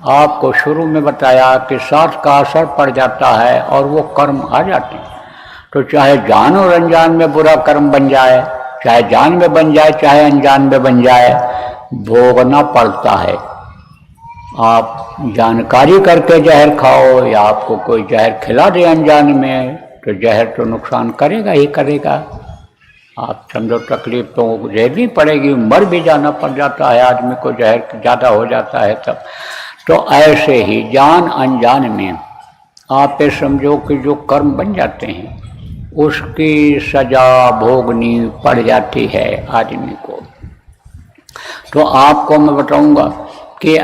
आपको शुरू में बताया कि सांस का असर पड़ जाता है और वो कर्म आ जाते हैं। तो चाहे जान और अनजान में बुरा कर्म बन जाए, चाहे जान में बन जाए चाहे अनजान में बन जाए, भोगना पड़ता है। आप जानकारी करके जहर खाओ या आपको कोई जहर खिला दे अनजान में, तो जहर तो नुकसान करेगा ही करेगा। आप समझो तकलीफ तो झेलनी पड़ेगी, मर भी जाना पड़ जाता है आदमी को, जहर ज़्यादा हो जाता है तब। तो ऐसे ही जान अनजान में आप ये समझो कि जो कर्म बन जाते हैं उसकी सजा भोगनी पड़ जाती है आदमी को। तो आपको मैं बताऊंगा कि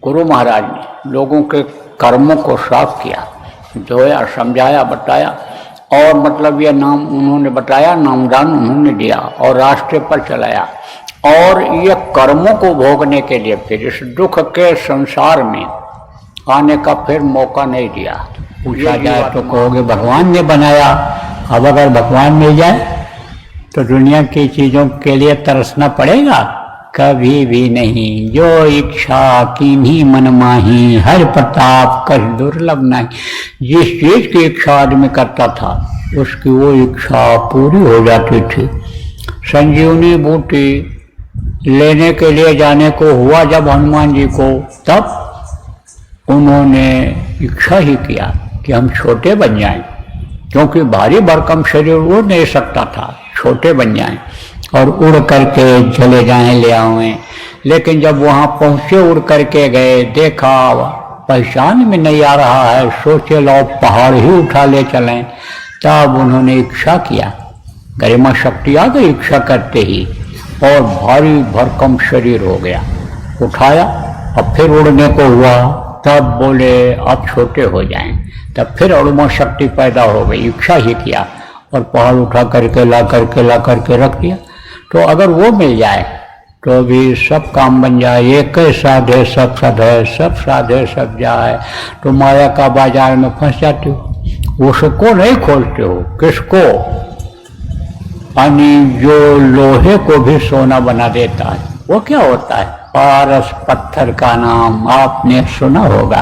गुरु महाराज ने लोगों के कर्मों को साफ किया, धोया, समझाया, बताया, और मतलब ये नाम उन्होंने बताया, नामदान उन्होंने दिया और रास्ते पर चलाया। और ये कर्मों को भोगने के लिए फिर इस दुख के संसार में आने का फिर मौका नहीं दिया। पूछा जाए तो कहोगे भगवान ने बनाया। अब अगर भगवान मिल जाए तो दुनिया की चीज़ों के लिए तरसना पड़ेगा? कभी भी नहीं। जो इच्छा कीन्ही मन माही, हर प्रताप कछ दुर्लभ नहीं। जिस चीज की इच्छा आदमी करता था उसकी वो इच्छा पूरी हो जाती थी। संजीवनी बूटी लेने के लिए जाने को हुआ जब हनुमान जी को, तब उन्होंने इच्छा ही किया कि हम छोटे बन जाएं, क्योंकि भारी भरकम शरीर उड़ नहीं सकता था, छोटे बन जाएं और उड़ करके चले जाएं, ले आवें। लेकिन जब वहाँ पहुँचे, उड़ करके गए, देखा पहचान में नहीं आ रहा है, सोचे लो पहाड़ ही उठा ले चलें। तब उन्होंने इच्छा किया, गरिमा शक्ति आ गई इच्छा करते ही, और भारी भरकम शरीर हो गया। उठाया और फिर उड़ने को हुआ, तब बोले अब छोटे हो जाएं। तब फिर अणुमा शक्ति पैदा हो गई, इच्छा ही किया और पहाड़ उठा करके ला करके रख दिया। तो अगर वो मिल जाए तो भी सब काम बन जाए। एक साधे सब साधे, सब साधे सब जाए। तो माया का बाजार में फंस जाते हो, उसको नहीं खोलते हो। किसको? जो लोहे को भी सोना बना देता है, वो क्या होता है? पारस पत्थर का नाम आपने सुना होगा।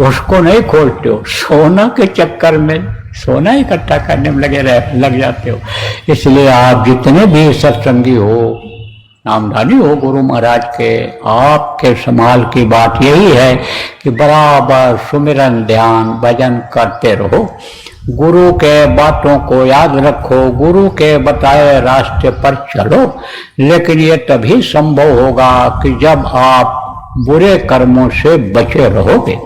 उसको नहीं खोलते हो, सोना के चक्कर में सोना इकट्ठा करने में लग जाते हो। इसलिए आप जितने भी सत्संगी हो, नामधारी हो गुरु महाराज के, आपके संभाल की बात यही है कि बराबर सुमिरन ध्यान भजन करते रहो, गुरु के बातों को याद रखो, गुरु के बताए रास्ते पर चलो। लेकिन ये तभी संभव होगा कि जब आप बुरे कर्मों से बचे रहोगे,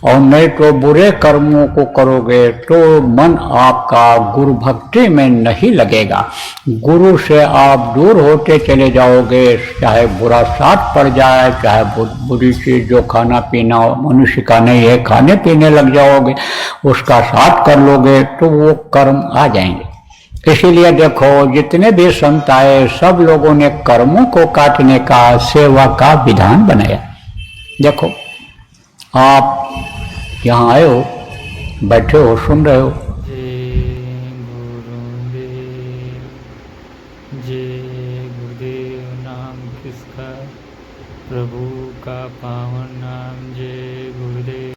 और नहीं तो बुरे कर्मों को करोगे तो मन आपका गुरु भक्ति में नहीं लगेगा। गुरु से आप दूर होते चले जाओगे, चाहे बुरा साथ पड़ जाए, चाहे बुरी चीज जो खाना पीना मनुष्य का नहीं है, खाने पीने लग जाओगे, उसका साथ कर लोगे तो वो कर्म आ जाएंगे। इसीलिए देखो जितने भी संत आए सब लोगों ने कर्मों को काटने का, सेवा का विधान बनाया। देखो आप यहाँ आए हो, बैठे हो, सुन रहे हो। जय गुरुदेव नाम किसका, प्रभु का पावन नाम।